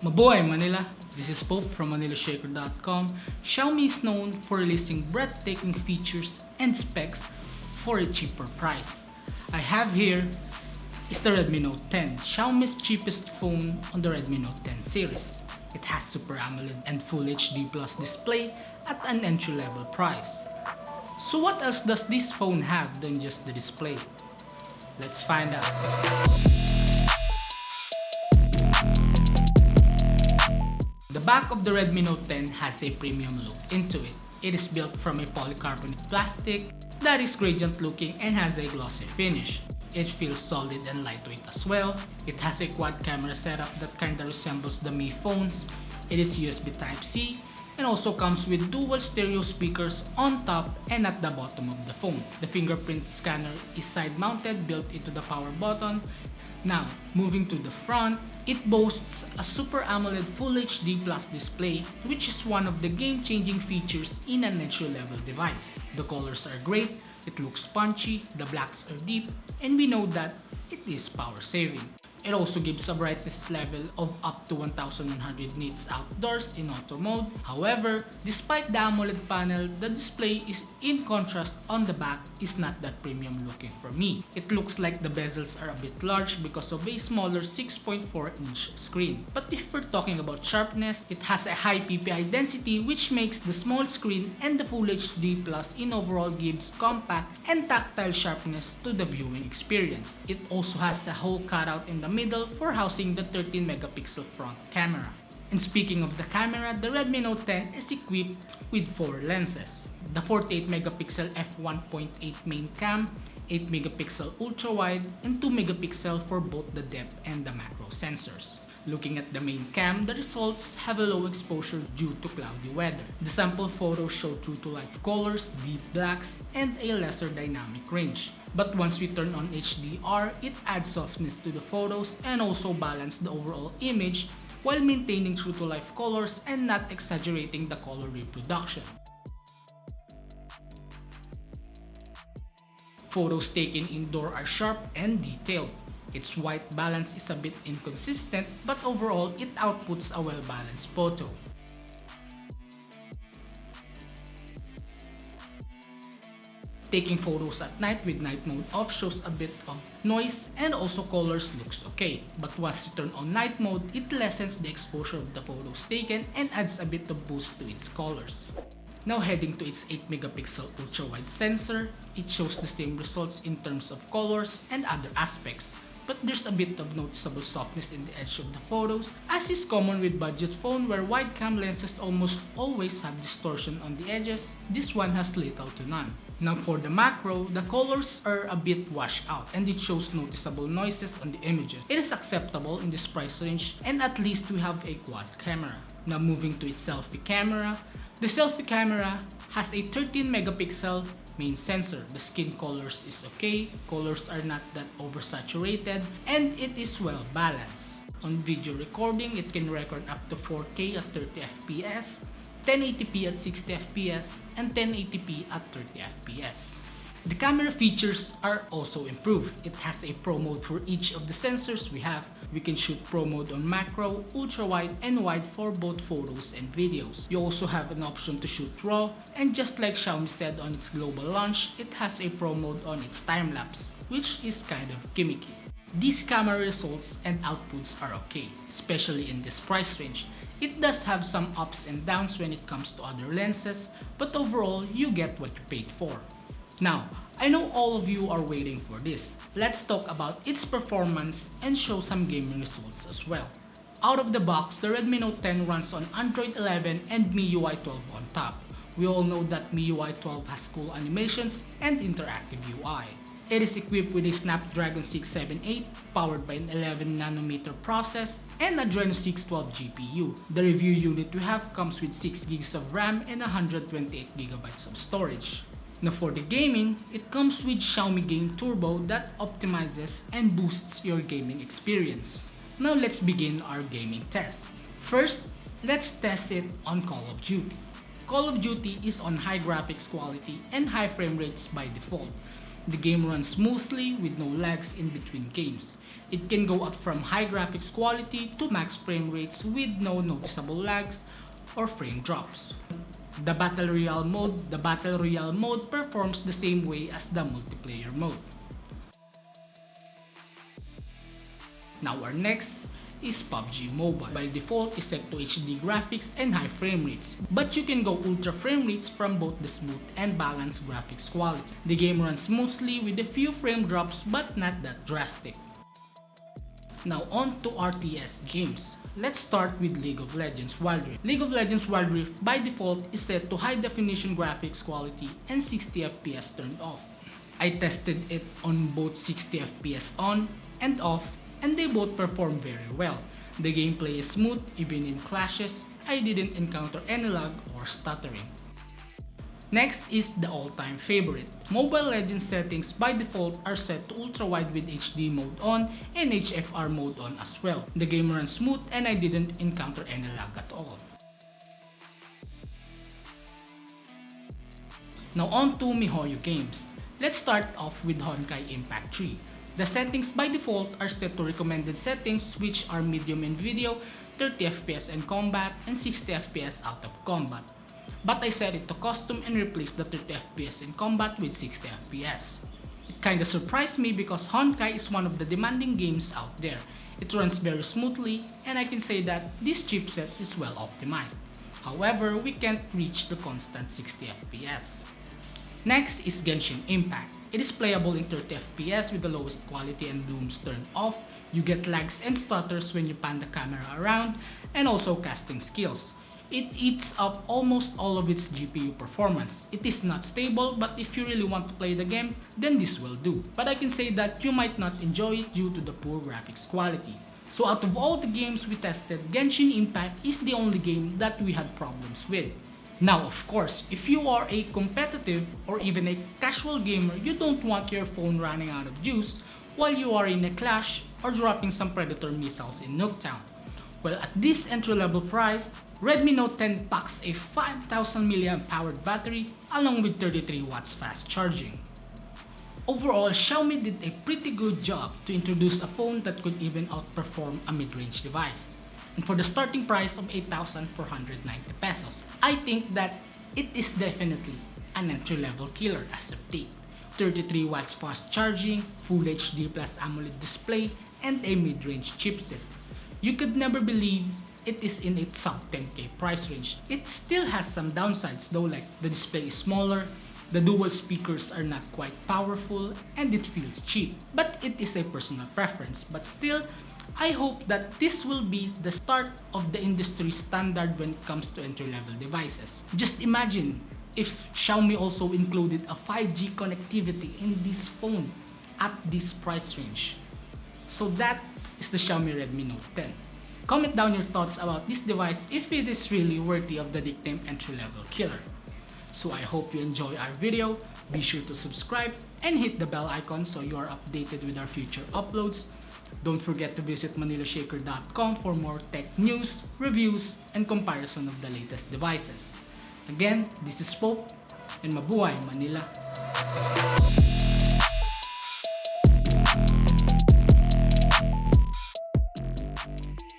Mabuhay Manila! This is Pope from ManilaShaker.com. Xiaomi is known for releasing breathtaking features and specs for a cheaper price. I have here is the Redmi Note 10, Xiaomi's cheapest phone on the Redmi Note 10 series. It has Super AMOLED and Full HD Plus display at an entry-level price. So what else does this phone have than just the display? Let's find out. The back of the Redmi Note 10 has a premium look into it. It is built from a polycarbonate plastic that is gradient looking and has a glossy finish. It feels solid and lightweight as well. It has a quad camera setup that kinda resembles the Mi phones. It is USB Type-C and also comes with dual stereo speakers on top and at the bottom of the phone. The fingerprint scanner is side mounted, built into the power button. Now, moving to the front, it boasts a Super AMOLED Full HD Plus display, which is one of the game-changing features in an entry-level device. The colors are great, it looks punchy, the blacks are deep, and we know that it is power-saving. It also gives a brightness level of up to 1100 nits outdoors in auto mode. However, despite the AMOLED panel, the display is in contrast on the back is not that premium looking for me. It looks like the bezels are a bit large because of a smaller 6.4-inch screen. But if we're talking about sharpness, it has a high PPI density which makes the small screen and the Full HD Plus in overall gives compact and tactile sharpness to the viewing experience. It also has a hole cutout in the middle for housing the 13 megapixel front camera. And speaking of the camera, the Redmi Note 10 is equipped with 4 lenses. The 48 megapixel f1.8 main cam, 8 megapixel ultra wide, and 2 megapixel for both the depth and the macro sensors. Looking at the main cam, the results have a low exposure due to cloudy weather. The sample photos show true to life colors, deep blacks, and a lesser dynamic range. But once we turn on HDR, it adds softness to the photos and also balance the overall image while maintaining true to life colors and not exaggerating the color reproduction. Photos taken indoor are sharp and detailed. Its white balance is a bit inconsistent, but overall it outputs a well-balanced photo. Taking photos at night with night mode off shows a bit of noise and also colors looks okay. But once you turn on night mode, it lessens the exposure of the photos taken and adds a bit of boost to its colors. Now heading to its 8 megapixel ultra wide sensor, it shows the same results in terms of colors and other aspects. But there's a bit of noticeable softness in the edge of the photos, as is common with budget phone where wide cam lenses almost always have distortion on the edges. This one has little to none. Now for the macro, the colors are a bit washed out and it shows noticeable noises on the images. It is acceptable in this price range and at least we have a quad camera. Now moving to its selfie camera, the selfie camera has a 13 megapixel main sensor. The skin colors is okay, colors are not that oversaturated, and it is well balanced. On video recording, it can record up to 4K at 30 FPS, 1080p at 60 FPS, and 1080p at 30 FPS. The camera features are also improved. It has a pro mode for each of the sensors we have. We can shoot pro mode on macro, ultra wide, and wide for both photos and videos. You also have an option to shoot RAW, and just like Xiaomi said on its global launch, it has a pro mode on its time lapse, which is kind of gimmicky. These camera results and outputs are okay, especially in this price range. It does have some ups and downs when it comes to other lenses, but overall you get what you paid for. Now, I know all of you are waiting for this. Let's talk about its performance and show some gaming results as well. Out of the box, the Redmi Note 10 runs on Android 11 and MIUI 12 on top. We all know that MIUI 12 has cool animations and interactive UI. It is equipped with a Snapdragon 678 powered by an 11nm process and Adreno 612 GPU. The review unit we have comes with 6GB of RAM and 128GB of storage. Now for the gaming, it comes with Xiaomi Game Turbo that optimizes and boosts your gaming experience. Now let's begin our gaming test. First, let's test it on Call of Duty. Call of Duty is on high graphics quality and high frame rates by default. The game runs smoothly with no lags in between games. It can go up from high graphics quality to max frame rates with no noticeable lags or frame drops. The Battle Royale mode performs the same way as the multiplayer mode. Now our next is PUBG Mobile. By default is set to HD graphics and high frame rates, but you can go ultra frame rates from both the smooth and balanced graphics quality. The game runs smoothly with a few frame drops but not that drastic. Now on to RTS games. Let's start with League of Legends Wild Rift. League of Legends Wild Rift by default is set to high definition graphics quality and 60 FPS turned off. I tested it on both 60 FPS on and off, and they both perform very well. The gameplay is smooth even in clashes. I didn't encounter any lag or stuttering. Next is the all-time favorite. Mobile Legends settings by default are set to ultra-wide with HD mode on and HFR mode on as well. The game runs smooth and I didn't encounter any lag at all. Now on to MiHoYo games. Let's start off with Honkai Impact 3. The settings by default are set to recommended settings, which are medium in video, 30 FPS in combat, and 60 FPS out of combat. But I set it to custom and replaced the 30 FPS in combat with 60 FPS. It kinda surprised me because Honkai is one of the demanding games out there. It runs very smoothly, and I can say that this chipset is well optimized. However, we can't reach the constant 60 FPS. Next is Genshin Impact. It is playable in 30 FPS with the lowest quality and blooms turned off. You get lags and stutters when you pan the camera around, and also casting skills. It eats up almost all of its GPU performance. It is not stable, but if you really want to play the game, then this will do. But I can say that you might not enjoy it due to the poor graphics quality. So out of all the games we tested, Genshin Impact is the only game that we had problems with. Now of course, if you are a competitive or even a casual gamer, you don't want your phone running out of juice while you are in a clash or dropping some predator missiles in Nuketown. Well, at this entry-level price, Redmi Note 10 packs a 5000 mAh powered battery along with 33 watts fast charging. Overall, Xiaomi did a pretty good job to introduce a phone that could even outperform a mid-range device. And for the starting price of 8,490 pesos, I think that it is definitely an entry-level killer as of date. 33 watts fast charging, Full HD plus AMOLED display, and a mid-range chipset. You could never believe it is in its sub 10k price range. It still has some downsides though, like the display is smaller, the dual speakers are not quite powerful, and it feels cheap. But it is a personal preference, but still, I hope that this will be the start of the industry standard when it comes to entry-level devices. Just imagine if Xiaomi also included a 5G connectivity in this phone at this price range. So that is the Xiaomi Redmi Note 10. Comment down your thoughts about this device if it is really worthy of the nickname entry-level killer. So I hope you enjoy our video. Be sure to subscribe and hit the bell icon so you are updated with our future uploads. Don't forget to visit manilashakers.com for more tech news, reviews, and comparison of the latest devices. Again, this is Pope, and mabuhay Manila!